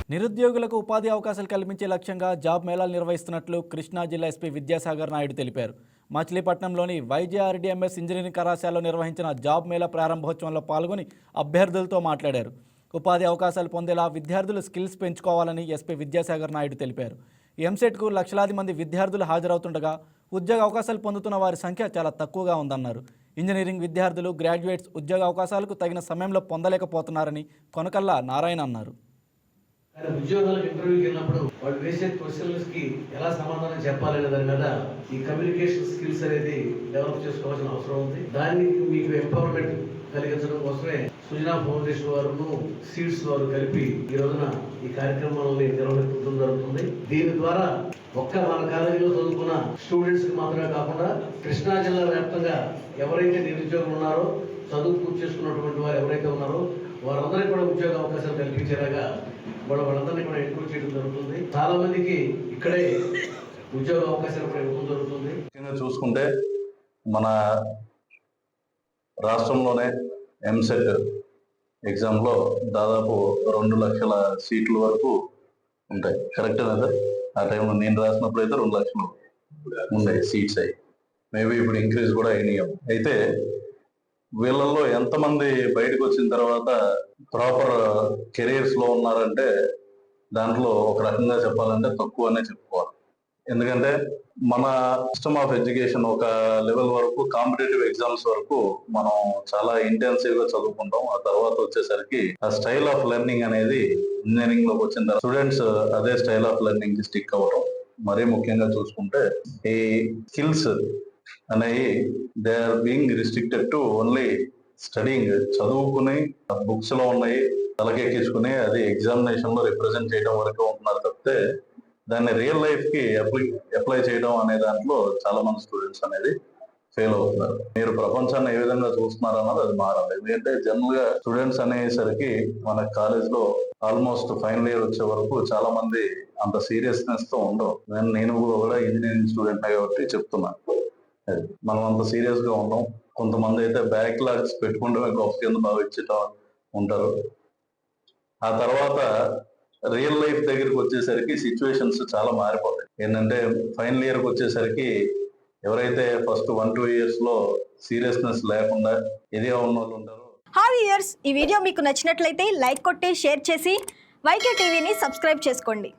నిరుద్యోగులకు ఉపాధి అవకాశాలు కల్పించే లక్ష్యంగా జాబ్ మేళాలు నిర్వహిస్తున్నట్లు కృష్ణా జిల్లా ఎస్పీ విద్యాసాగర్ నాయుడు తెలిపారు. మచిలీపట్నంలోని వైజేఆర్డీఎంఎస్ ఇంజనీరింగ్ కళాశాలలో నిర్వహించిన జాబ్ మేళా ప్రారంభోత్సవంలో పాల్గొని అభ్యర్థులతో మాట్లాడారు. ఉపాధి అవకాశాలు పొందేలా విద్యార్థులు స్కిల్స్ పెంచుకోవాలని ఎస్పీ విద్యాసాగర్ నాయుడు తెలిపారు. ఎంసెట్కు లక్షలాది మంది విద్యార్థులు హాజరవుతుండగా ఉద్యోగ అవకాశాలు పొందుతున్న వారి సంఖ్య చాలా తక్కువగా ఉందన్నారు. ఇంజనీరింగ్ విద్యార్థులు గ్రాడ్యుయేట్స్ ఉద్యోగ అవకాశాలకు తగిన సమయంలో పొందలేకపోతున్నారని కొనకల్లా నారాయణ అన్నారు. ఉద్యోగాలకు ఇంటర్వ్యూకి వెళ్ళినప్పుడు వాళ్ళు వేసే క్వశ్చన్స్ కి ఎలా సమాధానం చెప్పాలనే దాని మీద ఈ కమ్యూనికేషన్ స్కిల్స్ అనేది డెవలప్ చేసుకోవాల్సిన అవసరం ఉంది. దాన్ని మీకు ఎంపవర్మెంట్ కలిగించడం కోసమే సుజనా ఫౌండేషన్ వారు సీడ్స్ వారు కలిపి ఈ రోజున ఈ కార్యక్రమాలని నిర్వహించడం జరుగుతుంది. దీని ద్వారా ఒక్క మన కాలేజీలో చదువుకున్న స్టూడెంట్స్ కి మాత్రమే కాకుండా కృష్ణా జిల్లా వ్యాప్తంగా ఎవరైతే నిరుద్యోగులు ఉన్నారో, చదువు పూర్తి చేసుకున్నటువంటి వారు ఎవరైతే ఉన్నారో వారందరికీ కూడా ఉద్యోగ అవకాశాలు కల్పించేలాగా వాళ్ళందరినీ కూడా ఎంకరేజ్ చేయడం జరుగుతుంది. చాలా మందికి ఇక్కడే ఉద్యోగ అవకాశాలు కూడా ఇవ్వడం జరుగుతుంది. చూసుకుంటే మన రాష్ట్రంలోనే ఎంసెట్ ఎగ్జామ్లో దాదాపు 2 లక్షల సీట్ల వరకు ఉంటాయి. కరెక్టేనా సార్? ఆ టైంలో నేను రాసినప్పుడు అయితే 2 లక్షలు ఉన్నాయి సీట్స్ అయ్యి. మేబీ ఇప్పుడు ఇంక్రీజ్ కూడా అయినాయి. అయితే వీళ్ళల్లో ఎంతమంది బయటకు వచ్చిన తర్వాత ప్రాపర్ కెరీర్స్ లో ఉన్నారంటే దాంట్లో ఒక రకంగా చెప్పాలంటే తక్కువనే చెప్పుకోవాలి. ఎందుకంటే మన సిస్టమ్ ఆఫ్ ఎడ్యుకేషన్ ఒక లెవెల్ వరకు, కాంపిటేటివ్ ఎగ్జామ్స్ వరకు మనం చాలా ఇంటెన్సివ్ గా చదువుకుంటాం. ఆ తర్వాత వచ్చేసరికి ఆ స్టైల్ ఆఫ్ లెర్నింగ్ అనేది ఇంజనీరింగ్ లోకి వచ్చిన తర్వాత స్టూడెంట్స్ అదే స్టైల్ ఆఫ్ లెర్నింగ్ కి స్టిక్ అవ్వడం. మరీ ముఖ్యంగా చూసుకుంటే ఈ స్కిల్స్ అనేవి they are being restricted to only studying. చదువుకుని బుక్స్ లో ఉన్నాయి తలకెక్కించుకుని అది ఎగ్జామినేషన్ లో రిప్రజెంట్ చేయడం వరకు ఉంటున్నారు తప్పితే దాన్ని రియల్ లైఫ్ కి అప్లై చేయడం అనే దాంట్లో చాలా మంది స్టూడెంట్స్ అనేది ఫెయిల్ అవుతున్నారు. మీరు ప్రపంచాన్ని ఏ విధంగా చూస్తున్నారు అన్నది అది మారాలి. ఎందుకంటే జనరల్ గా స్టూడెంట్స్ అనేసరికి మన కాలేజ్ లో ఆల్మోస్ట్ ఫైనల్ ఇయర్ వచ్చే వరకు చాలా మంది అంత సీరియస్నెస్ తో ఉండవు. నేను కూడా ఇంజనీరింగ్ స్టూడెంట్ కాబట్టి చెప్తున్నాను, మనం అంత సీరియస్ గా ఉన్నాం. కొంతమంది అయితే బ్యాక్లాగ్స్ పెట్టుకుంటే గొప్ప కింద భావించటం ఉంటారు. ఆ తర్వాత రియల్ లైఫ్ దగ్గరికి వచ్చేసరికి సిచ్యువేషన్స్ చాలా మారిపోతాయి. ఏంటంటే ఫైనల్ ఇయర్కి వచ్చేసరికి ఎవరైతే ఫస్ట్ 1-2 ఇయర్స్ లో సీరియస్నెస్ లేకుండా ఇదిగా ఉన్న వాళ్ళు ఉంటారో. హాయ్ వ్యూయర్స్, ఈ వీడియో మీకు నచ్చినట్లయితే లైక్ కొట్టి షేర్ చేసి వైకే టీవీని సబ్స్క్రైబ్ చేసుకోండి.